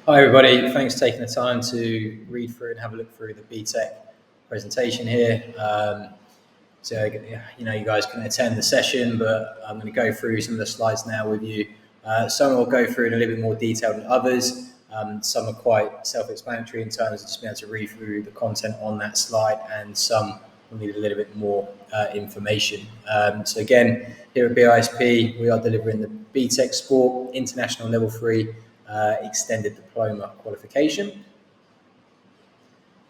Hi everybody, thanks for taking the time to read through and have a look through the BTEC presentation here. So you guys can attend the session, but I'm going to go through some of the slides now with you. Some will go through in a little bit more detail than others. Some are quite self-explanatory in terms of just being able to read through the content on that slide, and some will need a little bit more information. So again, here at BISP, we are delivering the BTEC Sport International Level 3 Extended Diploma Qualification.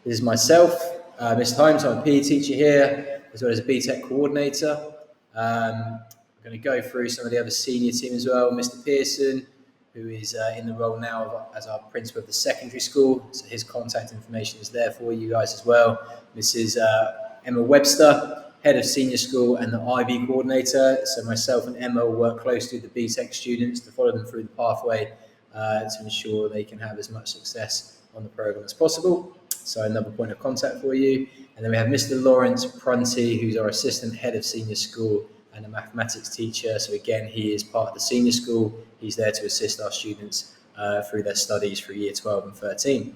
This is myself, Mr. Holmes. I'm a PE teacher here, as well as a BTEC Coordinator. I'm going to go through some of the other senior team as well. Mr. Pearson, who is in the role now as our principal of the secondary school, so his contact information is there for you guys as well. Mrs. Emma Webster, head of senior school and the IB coordinator. So myself and Emma will work closely with the BTEC students to follow them through the pathway to ensure they can have as much success on the program as possible. So another point of contact for you. And then we have Mr. Lawrence Prunty, who's our assistant head of senior school and a mathematics teacher. So again, he is part of the senior school. He's there to assist our students through their studies for year 12 and 13.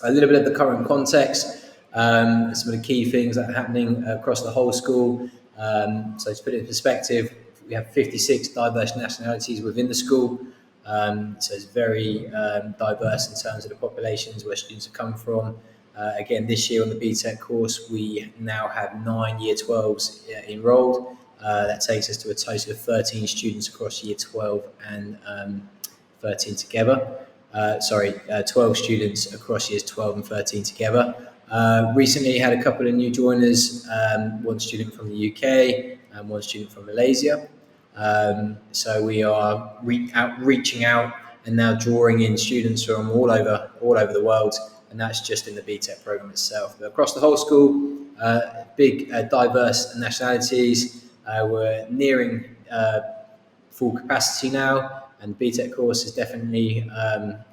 A little bit of the current context, some of the key things that are happening across the whole school. So to put it in perspective, we have 56 diverse nationalities within the school. So it's very diverse in terms of the populations where students have come from. Again, this year on the BTEC course, we now have 9 year 12s enrolled. That takes us to a total of 13 students across year 12 and 13 together. 12 students across years 12 and 13 together. Recently had a couple of new joiners, one student from the UK and one student from Malaysia. So we are reaching out and now drawing in students from all over the world, and that's just in the BTEC program itself. But across the whole school, big diverse nationalities. We're nearing full capacity now, and the BTEC course is definitely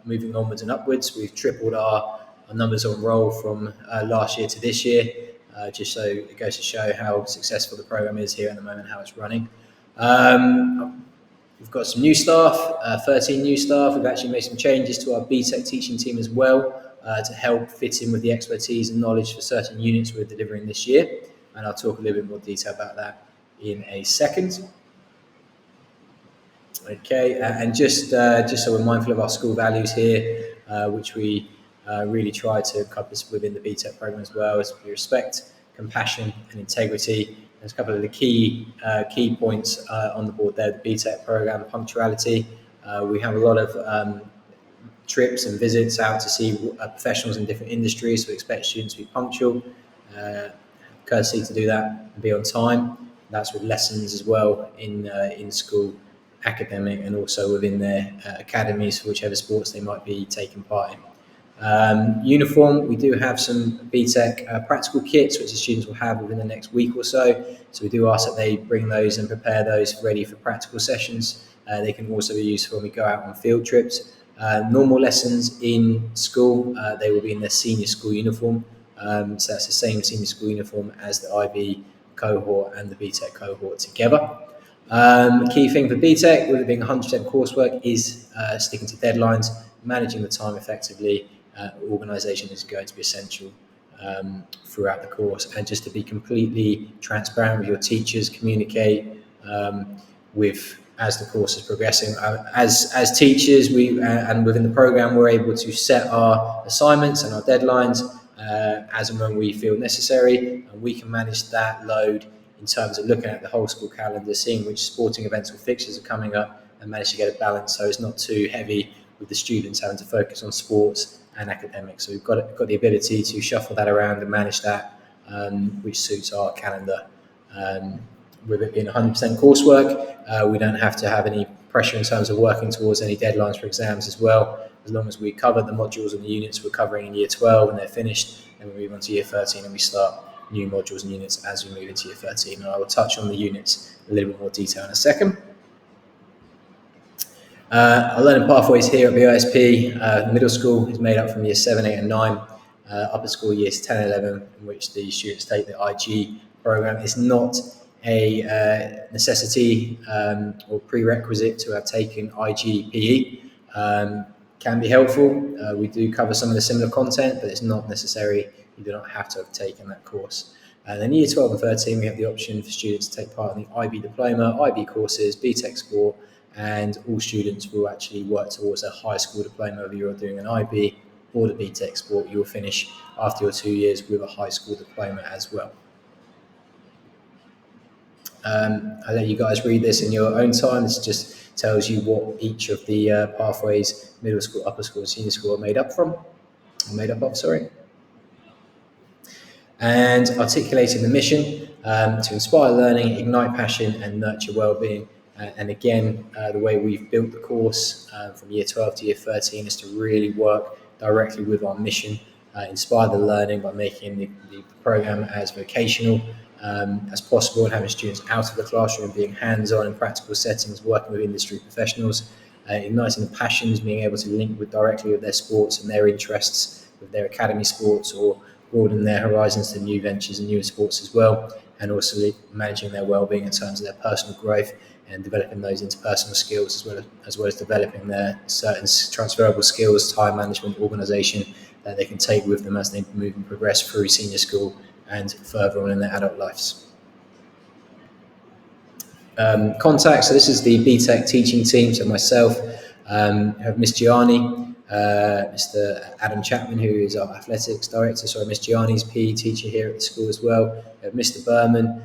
moving onwards and upwards. We've tripled our numbers on roll from last year to this year, just so it goes to show how successful the program is here at the moment, how it's running. We've got some new staff, 13 new staff. We've actually made some changes to our BTEC teaching team as well to help fit in with the expertise and knowledge for certain units we're delivering this year. And I'll talk a little bit more detail about that in a second. Okay, and just so we're mindful of our school values here, which we really try to encompass within the BTEC program as well, is respect, compassion and integrity. There's a couple of the key points on the board there. The BTEC program, punctuality. We have a lot of trips and visits out to see professionals in different industries, so we expect students to be punctual, courtesy to do that and be on time. That's with lessons as well in school, academic, and also within their academies for whichever sports they might be taking part in. Uniform, we do have some BTEC practical kits which the students will have within the next week or so. So we do ask that they bring those and prepare those ready for practical sessions. They can also be useful when we go out on field trips. Normal lessons in school, they will be in their senior school uniform. So that's the same senior school uniform as the IB cohort and the BTEC cohort together. Key thing for BTEC, with it being 100% coursework, is sticking to deadlines, managing the time effectively. Organisation is going to be essential throughout the course, and just to be completely transparent with your teachers, communicate as the course is progressing. As teachers, we and within the program, we're able to set our assignments and our deadlines as and when we feel necessary, and we can manage that load in terms of looking at the whole school calendar, seeing which sporting events or fixtures are coming up, and manage to get a balance so it's not too heavy with the students having to focus on sports and academics. So we've got the ability to shuffle that around and manage that, which suits our calendar. With it being 100% coursework, we don't have to have any pressure in terms of working towards any deadlines for exams as well. As long as we cover the modules and the units we're covering in year 12 and they're finished, then we move on to year 13 and we start new modules and units as we move into year 13. And I will touch on the units in a little bit more detail in a second. Our learning pathways here at BISP, middle school is made up from years 7, 8 and 9. Upper school years 10 and 11, in which the students take the IG program. It's not a necessity or prerequisite to have taken IG PE. can be helpful. We do cover some of the similar content, but it's not necessary. You do not have to have taken that course. And then year 12 and 13, we have the option for students to take part in the IB diploma, IB courses, BTEC Sport, and all students will actually work towards a high school diploma. Whether you're doing an IB or the BTEC Sport, you will finish after your 2 years with a high school diploma as well. I'll let you guys read this in your own time. This just tells you what each of the pathways, middle school, upper school, and senior school, are made up of. And articulating the mission to inspire learning, ignite passion, and nurture well-being. And again, the way we've built the course from year 12 to year 13 is to really work directly with our mission, inspire the learning by making the program as vocational as possible, and having students out of the classroom, being hands-on in practical settings, working with industry professionals, igniting the passions, being able to link directly with their sports and their interests with their academy sports, or broaden their horizons to new ventures and new sports as well, and also managing their well-being in terms of their personal growth and developing those interpersonal skills, as well as developing their certain transferable skills, time management, organisation, that they can take with them as they move and progress through senior school and further on in their adult lives. Contact. So this is the BTEC teaching team. So myself, have Miss Gianni, Mr. Adam Chapman, who is our athletics director. Sorry, Miss Gianni's PE teacher here at the school as well. We have Mr. Berman,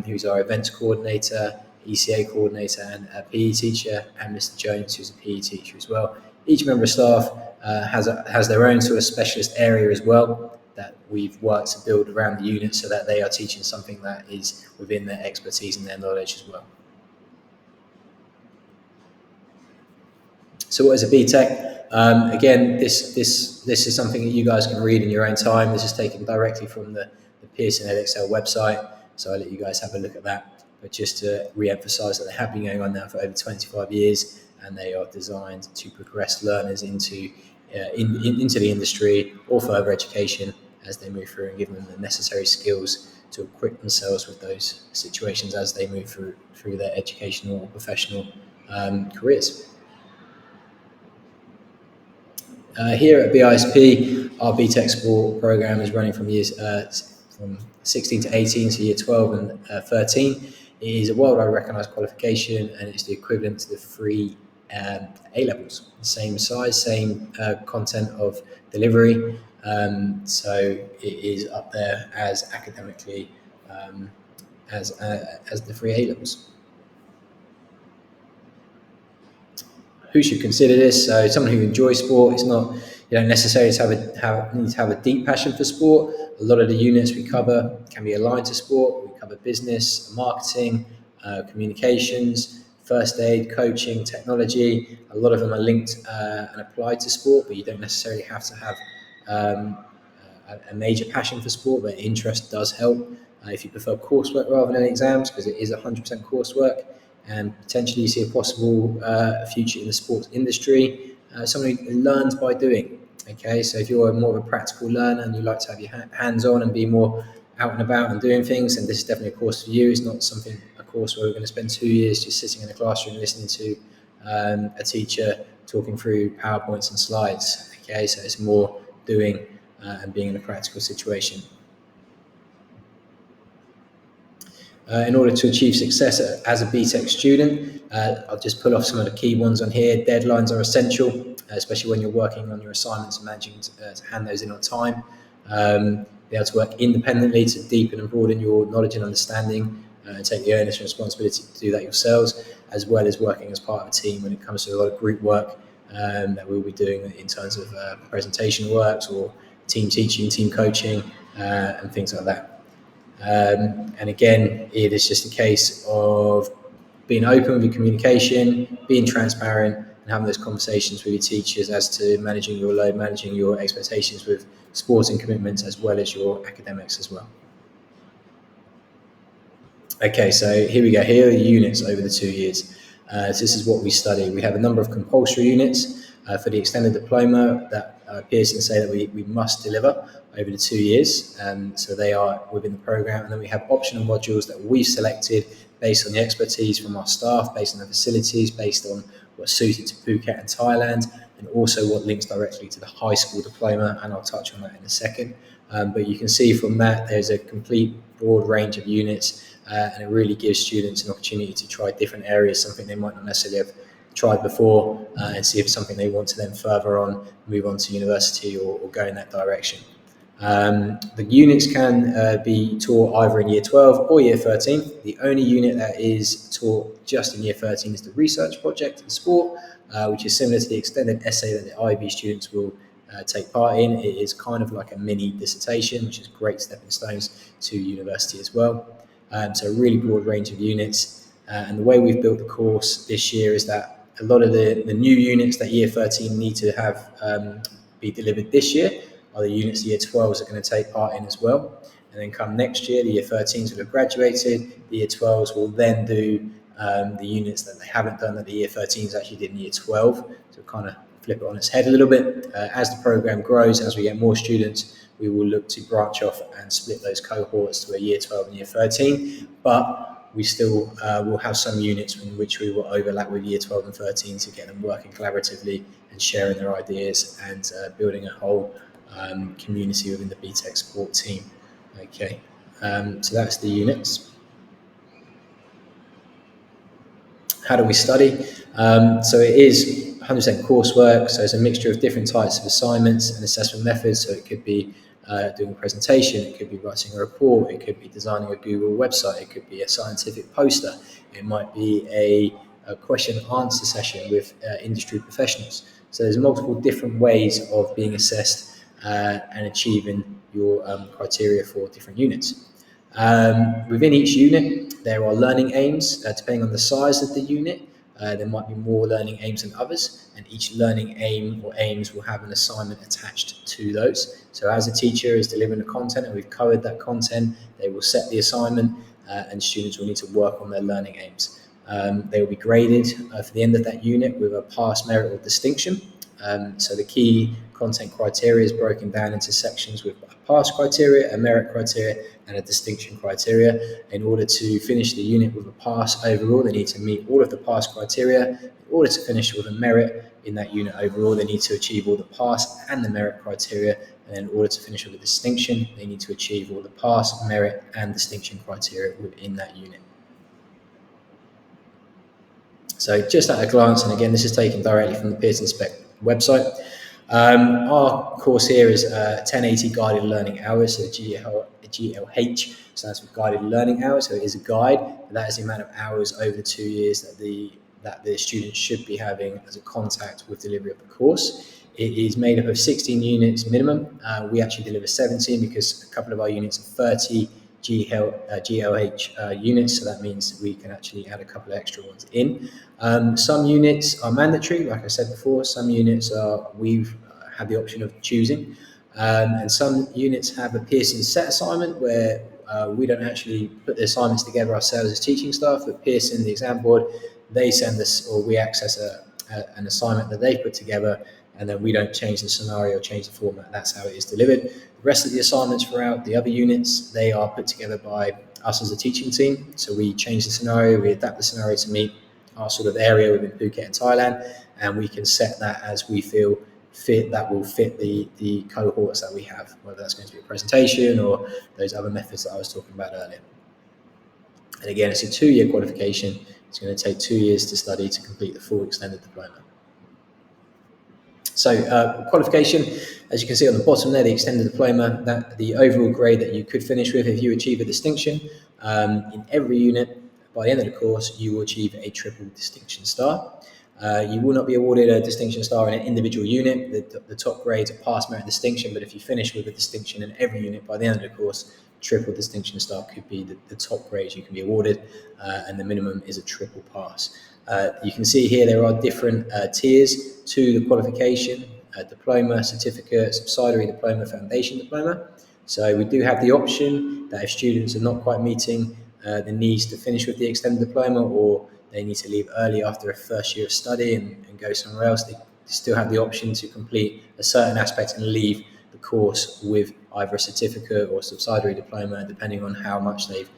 who's our events coordinator, ECA coordinator, and a PE teacher, and Mr. Jones, who's a PE teacher as well. Each member of staff has their own sort of specialist area as well that we've worked to build around the unit, so that they are teaching something that is within their expertise and their knowledge as well. So what is a BTEC? Again, this is something that you guys can read in your own time. This is taken directly from the Pearson EdXL website, so I'll let you guys have a look at that. But just to re-emphasise that they have been going on now for over 25 years, and they are designed to progress learners into the industry or further education as they move through, and give them the necessary skills to equip themselves with those situations as they move through their educational or professional careers. Here at BISP, our BTEC Sport program is running from years from 16 to 18, so year 12 and 13. It is a worldwide recognised qualification, and it's the equivalent to the 3 A-levels. Same size, same content of delivery, so it is up there as academically as the 3 A-levels. Who should consider this? So someone who enjoys sport. It's not, you don't necessarily need to have a deep passion for sport. A lot of the units we cover can be aligned to sport. We cover business, marketing, communications, first aid, coaching, technology. A lot of them are linked and applied to sport, but you don't necessarily have to have a major passion for sport, but interest does help. If you prefer coursework rather than exams, because it is 100% coursework, and potentially you see a possible future in the sports industry, someone who learns by doing. Okay, so if you're more of a practical learner and you like to have your hands-on and be more out and about and doing things, then this is definitely a course for you. It's not a course where we're going to spend 2 years just sitting in a classroom listening to a teacher talking through PowerPoints and slides. Okay, so it's more doing and being in a practical situation. In order to achieve success as a BTEC student, I'll just pull off some of the key ones on here. Deadlines are essential, especially when you're working on your assignments and managing to hand those in on time. Be able to work independently to deepen and broaden your knowledge and understanding, take the onus and responsibility to do that yourselves, as well as working as part of a team when it comes to a lot of group work that we'll be doing in terms of presentation works or team teaching, team coaching, and things like that. And again, it is just a case of being open with your communication, being transparent, and having those conversations with your teachers as to managing your load, managing your expectations with sporting commitments, as well as your academics as well. Okay, so here we go. Here are the units over the 2 years. So this is what we study. We have a number of compulsory units for the extended diploma that Pearson say that we must deliver over the 2 years. So they are within the program. And then we have optional modules that we've selected based on the expertise from our staff, based on the facilities, based on what's suited to Phuket and Thailand, and also what links directly to the high school diploma, and I'll touch on that in a second. But you can see from that there's a complete broad range of units, and it really gives students an opportunity to try different areas, something they might not necessarily have tried before, and see if it's something they want to then further on, move on to university or go in that direction. The units can be taught either in year 12 or year 13. The only unit that is taught just in year 13 is the research project in sport, which is similar to the extended essay that the IB students will take part in. It is kind of like a mini dissertation, which is great stepping stones to university as well. So a really broad range of units. And the way we've built the course this year is that a lot of the new units that year 13 need to have be delivered this year are the units the year 12s are going to take part in as well. And then come next year, the year 13s will have graduated. The year 12s will then do the units that they haven't done that the year 13s actually did in year 12. So kind of flip it on its head a little bit. As the program grows, as we get more students, we will look to branch off and split those cohorts to a year 12 and year 13. But we still will have some units in which we will overlap with year 12 and 13 to get them working collaboratively and sharing their ideas and building a whole community within the BTEC Sport team. Okay, so that's the units. How do we study? So it is 100% coursework, so it's a mixture of different types of assignments and assessment methods. So it could be doing a presentation, it could be writing a report, it could be designing a Google website, it could be a scientific poster, it might be a question and answer session with industry professionals. So there's multiple different ways of being assessed and achieving your criteria for different units. Within each unit, there are learning aims. Depending on the size of the unit, there might be more learning aims than others, and each learning aim or aims will have an assignment attached to those. So as a teacher is delivering the content and we've covered that content, they will set the assignment and students will need to work on their learning aims. They will be graded for the end of that unit with a pass, merit or distinction. So the key content criteria is broken down into sections with a pass criteria, a merit criteria, and a distinction criteria. In order to finish the unit with a pass overall, they need to meet all of the pass criteria. In order to finish with a merit in that unit overall, they need to achieve all the pass and the merit criteria. And in order to finish with a distinction, they need to achieve all the pass, merit, and distinction criteria within that unit. So just at a glance, and again, this is taken directly from the Pearson Spec website. Our course here is 1080 guided learning hours, so GLH stands for guided learning hours, so it is a guide, and that is the amount of hours over the 2 years that the students should be having as a contact with delivery of the course. It is made up of 16 units minimum. We actually deliver 17 because a couple of our units are 30 GLH units, so that means we can actually add a couple of extra ones in. Some units are mandatory, like I said before. Some units we've had the option of choosing, and some units have a Pearson set assignment where we don't actually put the assignments together ourselves as teaching staff, but Pearson, the exam board, they send us, or we access an assignment that they put together, and then we don't change the scenario, change the format. That's how it is delivered. The rest of the assignments throughout the other units, they are put together by us as a teaching team. So we change the scenario, we adapt the scenario to meet our sort of area within Phuket and Thailand, and we can set that as we feel fit, that will fit the cohorts that we have, whether that's going to be a presentation or those other methods that I was talking about earlier. And again, it's a 2-year qualification. It's going to take 2 years to study to complete the full extended diploma. So qualification, as you can see on the bottom there, the extended diploma, that the overall grade that you could finish with if you achieve a distinction in every unit. By the end of the course, you will achieve a triple distinction star. You will not be awarded a distinction star in an individual unit. The top grades are pass, merit, distinction, but if you finish with a distinction in every unit by the end of the course, triple distinction star could be the top grades you can be awarded, and the minimum is a triple pass. You can see here there are different tiers to the qualification: diploma, certificate, subsidiary diploma, foundation diploma. So we do have the option that if students are not quite meeting the needs to finish with the extended diploma, or they need to leave early after a first year of study and go somewhere else, they still have the option to complete a certain aspect and leave the course with either a certificate or subsidiary diploma, depending on how much they've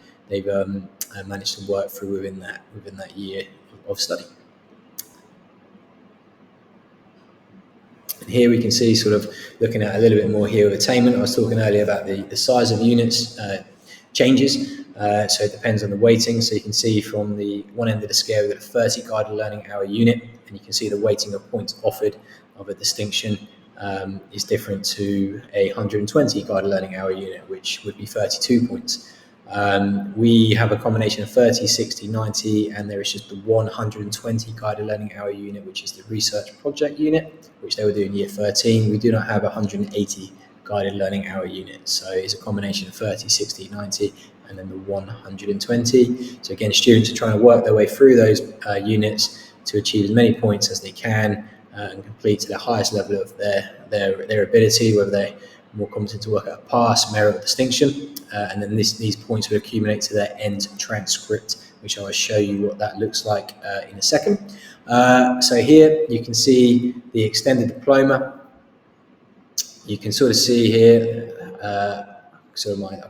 managed to work through within that year of study. Here we can see, sort of looking at a little bit more here of attainment. I was talking earlier about the size of units changes, so it depends on the weighting. So you can see from the one end of the scale, we've got a 30 guided learning hour unit, and you can see the weighting of points offered of a distinction is different to a 120 guided learning hour unit, which would be 32 points. We have a combination of 30, 60, 90, and there is just the 120 guided learning hour unit, which is the research project unit, which they will do in year 13. We do not have a 180 guided learning hour unit. So it's a combination of 30, 60, 90, and then the 120. So again, students are trying to work their way through those units to achieve as many points as they can and complete to the highest level of their ability, whether they're more competent to work at a pass, merit, or distinction. And then these points will accumulate to their end transcript, which I will show you what that looks like in a second. So here you can see the extended diploma. You can sort of see here, I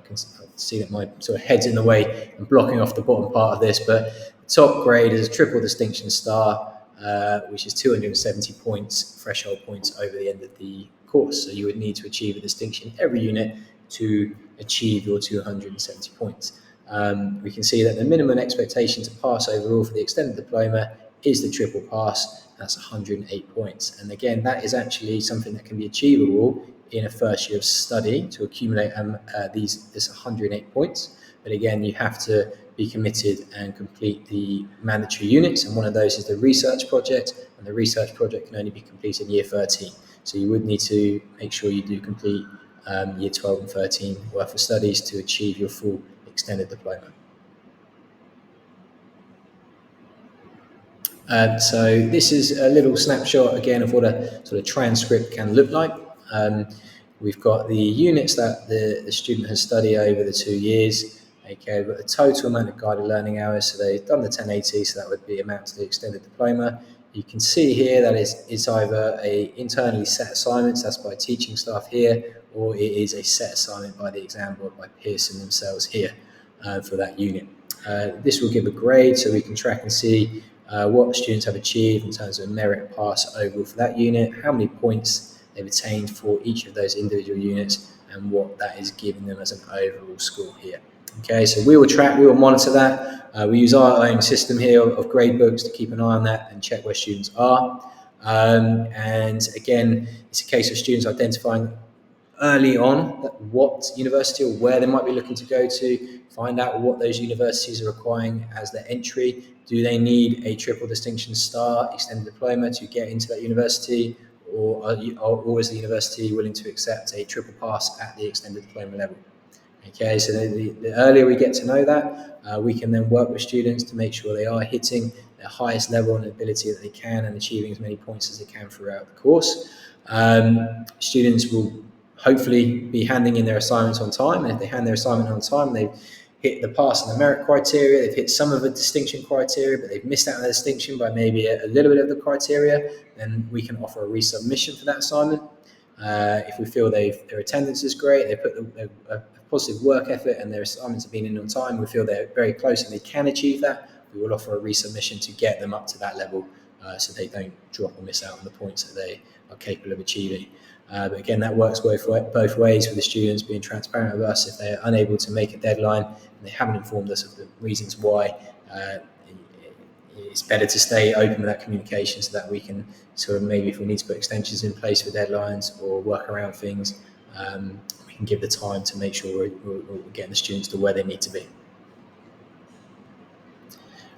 can see that my sort of head's in the way and blocking off the bottom part of this, but top grade is a triple distinction star, which is 270 points, threshold points over the end of the course. So you would need to achieve a distinction every unit to achieve your 270 points. We can see that the minimum expectation to pass overall for the extended diploma is the triple pass. That's 108 points. And again, that is actually something that can be achievable in a first year of study to accumulate this 108 points. But again, you have to be committed and complete the mandatory units. And one of those is the research project. And the research project can only be completed in year 13. So you would need to make sure you do complete year 12 and 13 worth of studies to achieve your full extended diploma. So this is a little snapshot again of what a sort of transcript can look like. We've got the units that the student has studied over the 2 years. Okay, we've got the total amount of guided learning hours. So they've done the 1080, so that would be amount to the extended diploma. You can see here that it's either a internally set assignments, that's by teaching staff here, or it is a set assignment by the exam board, by Pearson themselves here for that unit. This will give a grade, so we can track and see what students have achieved in terms of merit pass overall for that unit, how many points they've attained for each of those individual units, and what that is giving them as an overall score here. Okay, so we will monitor that. We use our own system here of grade books to keep an eye on that and check where students are. And again, it's a case of students identifying early on what university or where they might be looking to go to, find out what those universities are requiring as their entry. Do they need a triple distinction star extended diploma to get into that university, or is the university willing to accept a triple pass at the extended diploma level? Okay, so the earlier we get to know that, we can then work with students to make sure they are hitting their highest level and ability that they can and achieving as many points as they can throughout the course. Students will hopefully be handing in their assignments on time, and if they hand their assignment on time, they've hit the pass and the merit criteria, they've hit some of the distinction criteria, but they've missed out on the distinction by maybe a little bit of the criteria, then we can offer a resubmission for that assignment. If we feel their attendance is great, they put a positive work effort and their assignments have been in on time, we feel they're very close and they can achieve that, we will offer a resubmission to get them up to that level so they don't drop or miss out on the points that they are capable of achieving. But again, that works both ways, with the students being transparent with us if they're unable to make a deadline and they haven't informed us of the reasons why. It's better to stay open with that communication so that we can sort of, maybe if we need to put extensions in place for deadlines or work around things, we can give the time to make sure we're getting the students to where they need to be.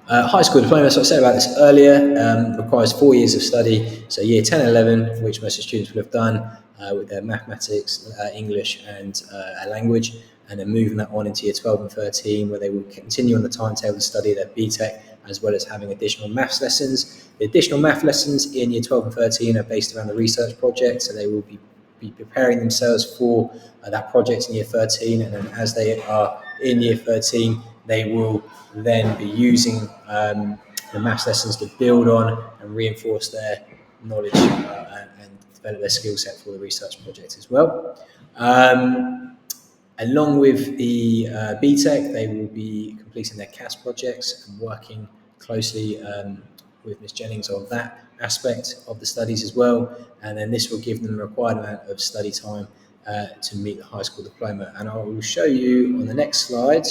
High school diploma, so I said about this earlier, requires 4 years of study. So year 10 and 11, which most of the students will have done with their mathematics, English and a language, and then moving that on into year 12 and 13, where they will continue on the timetable to study their BTEC, as well as having additional maths lessons. The additional math lessons in year 12 and 13 are based around the research project, so they will be preparing themselves for that project in year 13, and then as they are in year 13, they will then be using the maths lessons to build on and reinforce their knowledge and develop their skill set for the research project as well. Along with the BTEC, they will be completing their CAS projects and working closely with Ms. Jennings on that aspect of the studies as well, and then this will give them the required amount of study time to meet the high school diploma. And I will show you on the next slide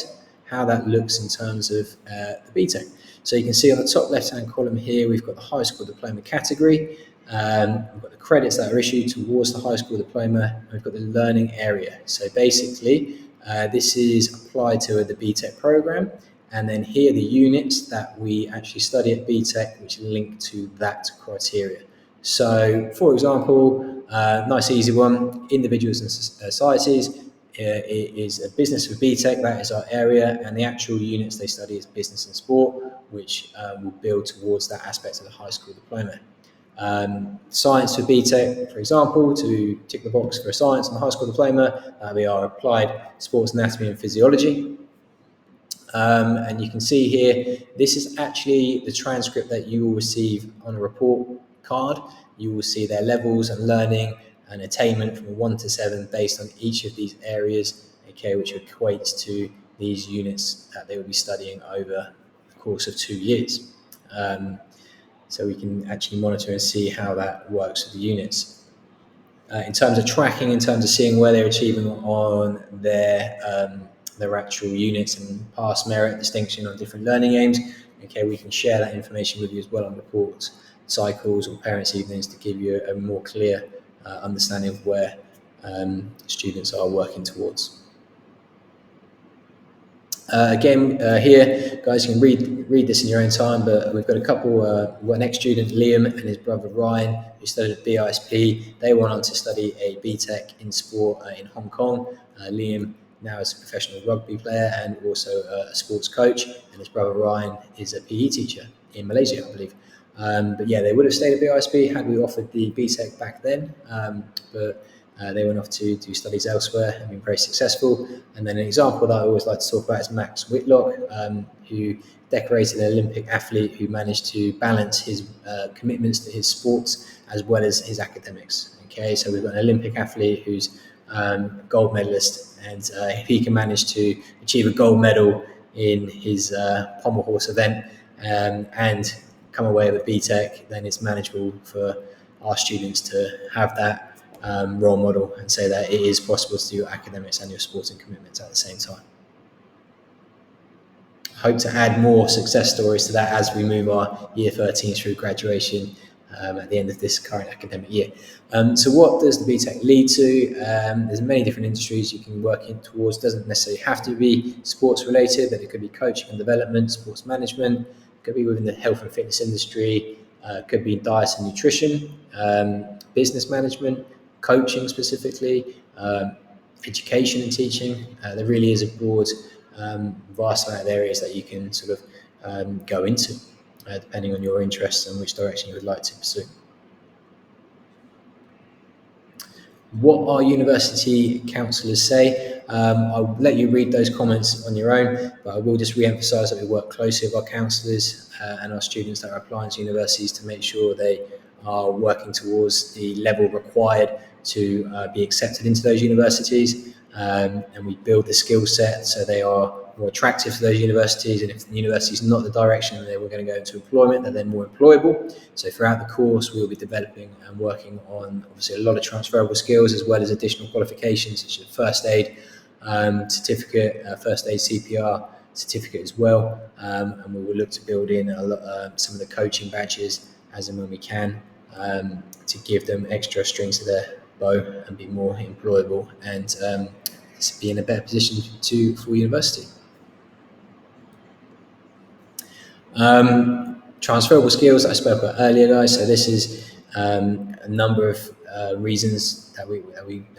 how that looks in terms of the BTEC. So you can see on the top left-hand column here, we've got the high school diploma category. We've got the credits that are issued towards the high school diploma, and we've got the learning area. So basically, this is applied to the BTEC program, and then here are the units that we actually study at BTEC, which link to that criteria. So, for example, nice easy one, individuals and societies. It is a business for BTEC, that is our area, and the actual units they study is business and sport, which will build towards that aspect of the high school diploma. Science for BTEC, for example, to tick the box for science and the high school diploma, we are applied sports anatomy and physiology. And you can see here, this is actually the transcript that you will receive on a report card. You will see their levels and learning and attainment from 1 to 7 based on each of these areas, okay, which equates to these units that they will be studying over the course of 2 years. So we can actually monitor and see how that works with the units. In terms of tracking, in terms of seeing where they're achieving on their actual units and pass, merit, distinction on different learning aims, okay, we can share that information with you as well on reports, cycles or parents' evenings to give you a more clear understanding of where students are working towards. Here, guys, you can read this in your own time, but we've got a couple, we've got an ex-student, Liam, and his brother Ryan, who studied at BISP. They went on to study a BTEC in sport in Hong Kong. Liam now is a professional rugby player and also a sports coach, and his brother Ryan is a PE teacher in Malaysia, I believe. But yeah, they would have stayed at BISP had we offered the BTEC back then, but they went off to do studies elsewhere and been very successful. And then an example that I always like to talk about is Max Whitlock, who decorated an Olympic athlete who managed to balance his commitments to his sports as well as his academics. Okay, so we've got an Olympic athlete who's a gold medalist, and if he can manage to achieve a gold medal in his pommel horse event and come away with BTEC, then it's manageable for our students to have that role model and say that it is possible to do your academics and your sporting commitments at the same time. I hope to add more success stories to that as we move our year 13 through graduation at the end of this current academic year. So what does the BTEC lead to? There's many different industries you can work in towards. It doesn't necessarily have to be sports related, but it could be coaching and development, sports management, it could be within the health and fitness industry, could be diet and nutrition, business management, coaching specifically, education and teaching. There really is a broad, vast amount of areas that you can sort of go into, depending on your interests and which direction you would like to pursue. What our university counsellors say, I'll let you read those comments on your own, but I will just re-emphasise that we work closely with our counsellors and our students that are applying to universities to make sure they are working towards the level required to be accepted into those universities, and we build the skill set so they are more attractive to those universities, and if the university is not the direction they were going to go into employment, then they're more employable. So throughout the course we'll be developing and working on obviously a lot of transferable skills as well as additional qualifications such as first aid certificate, first aid CPR certificate as well, and we will look to build in some of the coaching badges as and when we can, to give them extra strings to their bow and be more employable and be in a better position for university. Transferable skills I spoke about earlier, guys. So this is a number of reasons that we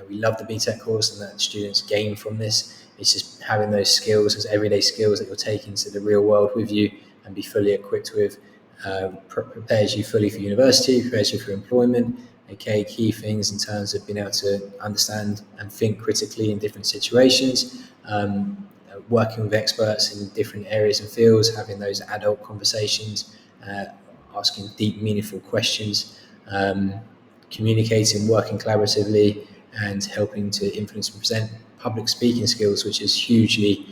love the BTEC course and that students gain from this. It's just having those skills, those everyday skills that you'll take into the real world with you and be fully equipped with. Prepares you fully for university, prepares you for employment. Okay, key things in terms of being able to understand and think critically in different situations, working with experts in different areas and fields, having those adult conversations, asking deep, meaningful questions, communicating, working collaboratively, and helping to influence and present public speaking skills, which is hugely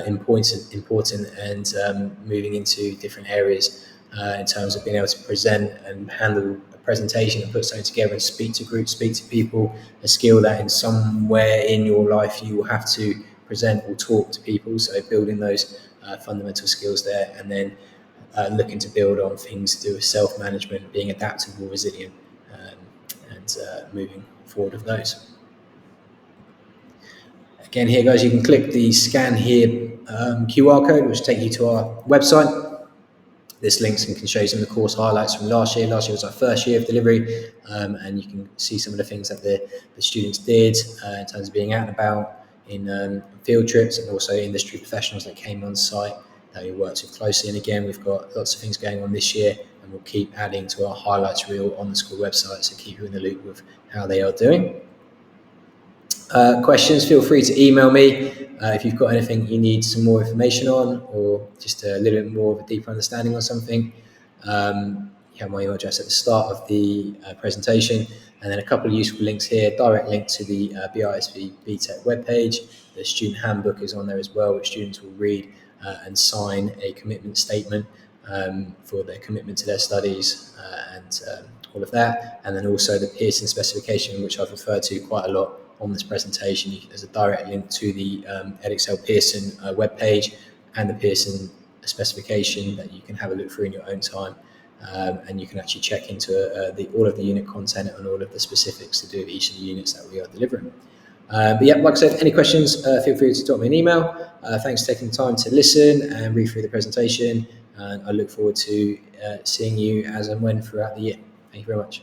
important and moving into different areas in terms of being able to present and handle a presentation and put something together and speak to groups, speak to people, a skill that in somewhere in your life you will have to present or talk to people. So building those fundamental skills there, and then looking to build on things to do with self-management, being adaptable, resilient, and moving forward with those. Again, here guys, you can click the scan here QR code, which will take you to our website. This links and can show you some of the course highlights from last year. Last year was our first year of delivery, and you can see some of the things that the students did in terms of being out and about in field trips, and also industry professionals that came on site that we worked with closely. And again, we've got lots of things going on this year, and we'll keep adding to our highlights reel on the school website, so keep you in the loop with how they are doing. Questions, feel free to email me if you've got anything you need some more information on, or just a little bit more of a deeper understanding on something. You have my email address at the start of the presentation, and then a couple of useful links here. Direct link to the BISP BTEC webpage. The student handbook is on there as well, which students will read and sign a commitment statement for their commitment to their studies and all of that. And then also the Pearson specification, which I've referred to quite a lot on this presentation. There's a direct link to the Edexcel Pearson webpage and the Pearson specification that you can have a look through in your own time, and you can actually check into all of the unit content and all of the specifics to do with each of the units that we are delivering. But yeah, like I said, any questions, feel free to drop me an email. Thanks for taking the time to listen and read through the presentation, and I look forward to seeing you as and when throughout the year. Thank you very much.